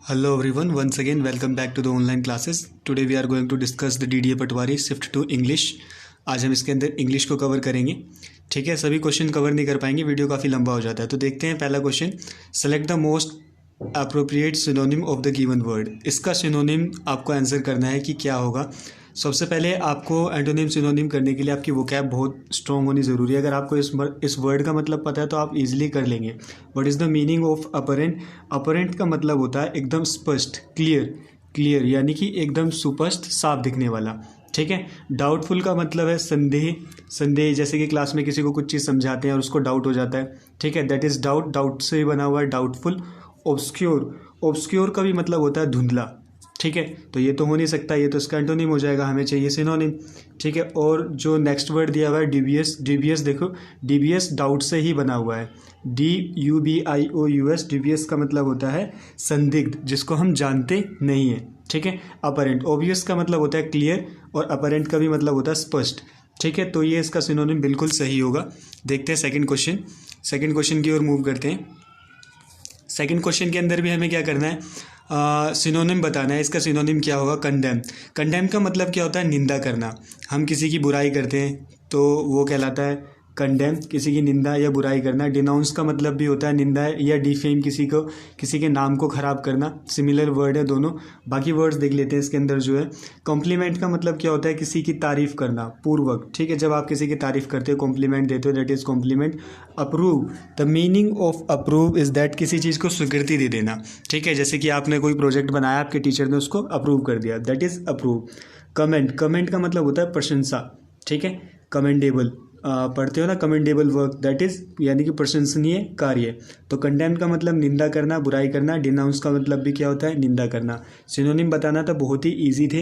Hello everyone, once again welcome back to the online classes. Today we are going to discuss the DDA patwari shift to English. आज हम इसके अंदर English को cover करेंगे. ठीक है, सभी क्वेश्चन कवर नहीं कर पाएंगे, वीडियो काफ़ी लंबा हो जाता है. तो देखते हैं पहला question. Select the most appropriate synonym of the given word. इसका सिनोनिम आपको आंसर करना है कि क्या होगा. सबसे पहले आपको एंटोनिम सिनोनिम करने के लिए आपकी वोकैब बहुत स्ट्रॉन्ग होनी ज़रूरी है. अगर आपको इस वर्ड का मतलब पता है तो आप इजीली कर लेंगे. What is the meaning of apparent. Apparent का मतलब होता है एकदम स्पष्ट, क्लियर यानी कि एकदम सुस्पष्ट, साफ दिखने वाला. ठीक है. डाउटफुल का मतलब है संदेह, जैसे कि क्लास में किसी को कुछ चीज़ समझाते हैं और उसको डाउट हो जाता है. ठीक है, दैट इज़ डाउट से बना हुआ है डाउटफुल. ऑब्सक्योर का भी मतलब होता है धुंधला. ठीक है, तो ये तो हो नहीं सकता, ये तो इसका एंटोनिम हो जाएगा, हमें चाहिए सिनोनिम. ठीक है, और जो नेक्स्ट वर्ड दिया हुआ है डीबीएस देखो, डीबीएस डाउट से ही बना हुआ है. DUBIOUS, डीबीएस का मतलब होता है संदिग्ध, जिसको हम जानते नहीं हैं. ठीक है. अपरेंट, ऑब्वियस का मतलब होता है क्लियर, और अपरेंट का भी मतलब होता है स्पष्ट. ठीक है, तो ये इसका सिनोनिम बिल्कुल सही होगा. देखते हैं सेकंड क्वेश्चन की ओर मूव करते हैं. सेकंड क्वेश्चन के अंदर भी हमें क्या करना है, सिनोनिम बताना है. इसका सिनोनिम क्या होगा. कंडेम का मतलब क्या होता है, निंदा करना. हम किसी की बुराई करते हैं तो वो कहलाता है कंडेम, किसी की निंदा या बुराई करना. डिनाउंस का मतलब भी होता है निंदा या डिफेम, किसी के नाम को ख़राब करना. सिमिलर वर्ड है दोनों. बाकी वर्ड्स देख लेते हैं इसके अंदर जो है. कॉम्प्लीमेंट का मतलब क्या होता है, किसी की तारीफ़ करना पूर्वक. ठीक है, जब आप किसी की तारीफ़ करते हो, कॉम्प्लीमेंट देते हो, that is compliment. Approve, the meaning of approve is that किसी चीज़ को स्वीकृति दे देना. ठीक है, जैसे कि आपने कोई प्रोजेक्ट बनाया, आपके टीचर ने उसको अप्रूव कर दिया, दैट इज़ अप्रूव. कमेंट का मतलब होता है प्रशंसा. ठीक है, कमेंडेबल पढ़ते हो ना, कमेंडेबल वर्क, दैट इज़ यानी कि प्रशंसनीय कार्य. तो कंडेम का मतलब निंदा करना, बुराई करना. डिनाउंस का मतलब भी क्या होता है, निंदा करना. सिनोनिम बताना तो बहुत ही ईजी थे,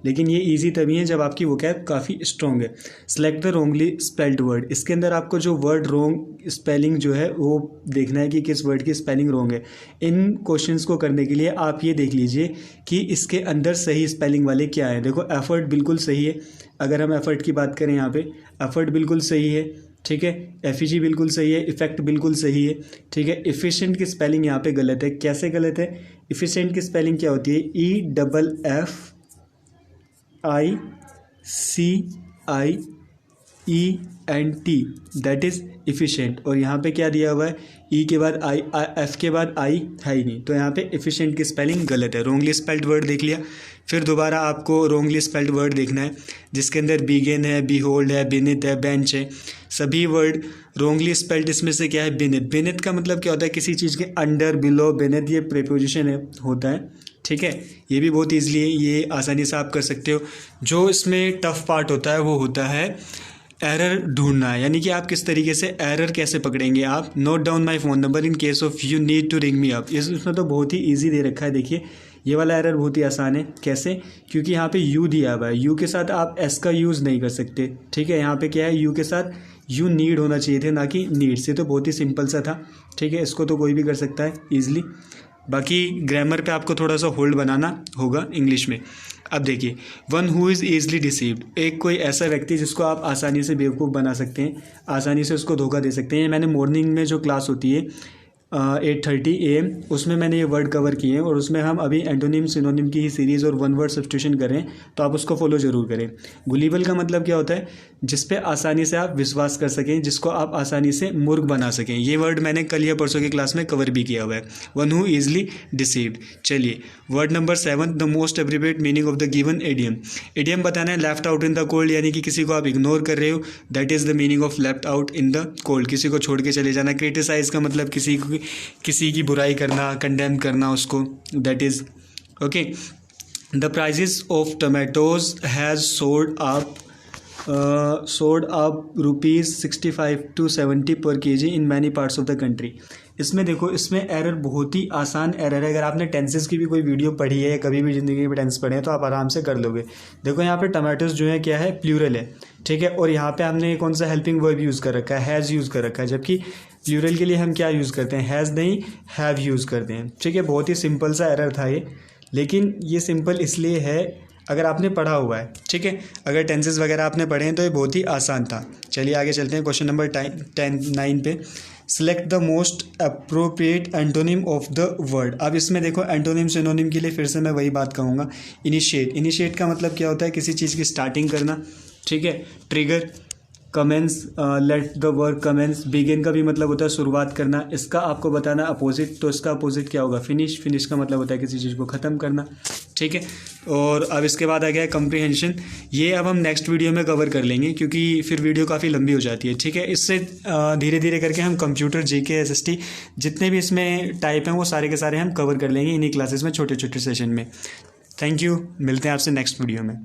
लेकिन ये ईजी तभी है जब आपकी वोकैब काफ़ी स्ट्रॉन्ग है. Select the wrongly spelled word. इसके अंदर आपको जो वर्ड रॉन्ग स्पेलिंग जो है वो देखना है कि किस वर्ड की स्पेलिंग रॉन्ग है. इन क्वेश्चंस को करने के लिए आप ये देख लीजिए कि इसके अंदर सही स्पेलिंग वाले क्या है. देखो, एफर्ट बिल्कुल सही है. अगर हम एफर्ट की बात करें, यहाँ पे एफर्ट बिल्कुल सही है. ठीक है, एफिजी बिल्कुल सही है. इफेक्ट बिल्कुल सही है. ठीक है, एफिशिएंट की स्पेलिंग यहाँ पे गलत है. कैसे गलत है, एफिशिएंट की स्पेलिंग क्या होती है, EFFICIENT, दैट इज़ एफिशिएंट. और यहाँ पे क्या दिया हुआ है, ई के बाद आई, एफ के बाद आई है ही नहीं, तो यहाँ पे एफिशिएंट की स्पेलिंग गलत है. रॉन्गली स्पेल्ड वर्ड देख लिया. फिर दोबारा आपको रॉन्गली स्पेल्ड वर्ड देखना है, जिसके अंदर बीगेन है, बीहोल्ड है, बिनित है, बेंच है. सभी वर्ड रॉन्गली स्पेल्ड. इसमें से क्या है, बिनित का मतलब क्या होता है, किसी चीज़ के अंडर, बिलो. बिनित ये प्रीपोजिशन है, होता है. ठीक है, ये भी बहुत ईजिली है, ये आसानी से आप कर सकते हो. जो इसमें टफ पार्ट होता है वो होता है एरर ढूंढना है, यानी कि आप किस तरीके से एरर कैसे पकड़ेंगे. आप note down my phone number in case of you need to ring me up. इसमें तो बहुत ही इजी दे रखा है. देखिए, ये वाला एरर बहुत ही आसान है. कैसे, क्योंकि यहाँ पे यू दिया हुआ है, यू के साथ आप एस का यूज़ नहीं कर सकते. ठीक है, यहाँ पे क्या है, यू के साथ यू नीड होना चाहिए थे, ना कि नीड से. तो बहुत ही सिंपल सा था. ठीक है, इसको तो कोई भी कर सकता है ईजिली. बाकी ग्रामर पे आपको थोड़ा सा होल्ड बनाना होगा इंग्लिश में. अब देखिए, one who is easily deceived, एक कोई ऐसा व्यक्ति जिसको आप आसानी से बेवकूफ़ बना सकते हैं, आसानी से उसको धोखा दे सकते हैं. मैंने मॉर्निंग में जो क्लास होती है 8:30 AM, उसमें मैंने ये वर्ड कवर किए हैं, और उसमें हम अभी एंटोनिम सिनोनिम की ही सीरीज़ और वन वर्ड सब्स्टिट्यूशन करें, तो आप उसको फॉलो ज़रूर करें. गुलीबल का मतलब क्या होता है, जिस पे आसानी से आप विश्वास कर सकें, जिसको आप आसानी से मूर्ख बना सकें. ये वर्ड मैंने कल या परसों की क्लास में कवर भी किया हुआ है, वन हु ईजली डिसीव्ड. चलिए, word number 7, the most appropriate meaning of the given idiom. Idiom बताना है left out in the cold, यानी कि किसी को आप इग्नोर कर रहे हो, that is the meaning of left out in the cold. किसी को छोड़ के चले जाना. क्रिटिसाइज का मतलब किसी की बुराई करना, कंडेम करना उसको, that is okay. The prices of tomatoes has sold up ₹65 to 70 per kg in many parts of the country. इसमें देखो, इसमें एरर बहुत ही आसान एरर है. अगर आपने टेंसेस की भी कोई वीडियो पढ़ी है या कभी भी ज़िंदगी में टेंस पढ़े हैं तो आप आराम से कर लोगे. देखो, यहाँ पे टमाटोज जो है क्या है, प्लूरल है. ठीक है, और यहाँ पे हमने कौन सा हेल्पिंग वर्ब यूज़ कर रखा है, हैज़ यूज़ कर रखा है, जबकि प्लूरल के लिए हम क्या यूज़ करते हैं, हैज़ नहीं हैव यूज़ करते हैं. ठीक है, बहुत ही सिंपल सा एरर था ये, लेकिन ये सिंपल इसलिए है अगर आपने पढ़ा हुआ है. ठीक है, अगर टेंसेस वगैरह आपने पढ़े हैं तो ये बहुत ही आसान था. चलिए आगे चलते हैं क्वेश्चन नंबर 9 पे. Select the most appropriate antonym of the word. अब इसमें देखो एंटोनिम सिनोनिम के लिए फिर से मैं वही बात कहूँगा, इनिशिएट का मतलब क्या होता है, किसी चीज़ की स्टार्टिंग करना, ठीक है। Trigger, commence, let the work commence, begin का भी मतलब होता है शुरुआत करना, इसका आपको बताना अपोजिट, तो इसका अपोजिट क्या होगा, फिनिश का मतलब होता है किसी चीज़ को ख़त्म करना, ठीक है। और अब इसके बाद आ गया है कम्प्रीहेंशन, ये अब हम नेक्स्ट वीडियो में कवर कर लेंगे क्योंकि फिर वीडियो काफ़ी लंबी हो जाती है, ठीक है। इससे धीरे धीरे करके हम कंप्यूटर जीके SST जितने भी इसमें टाइप हैं वो सारे के सारे हम कवर कर लेंगे इन्हीं क्लासेस में, छोटे छोटे सेशन में। थैंक यू, मिलते हैं आपसे नेक्स्ट वीडियो में।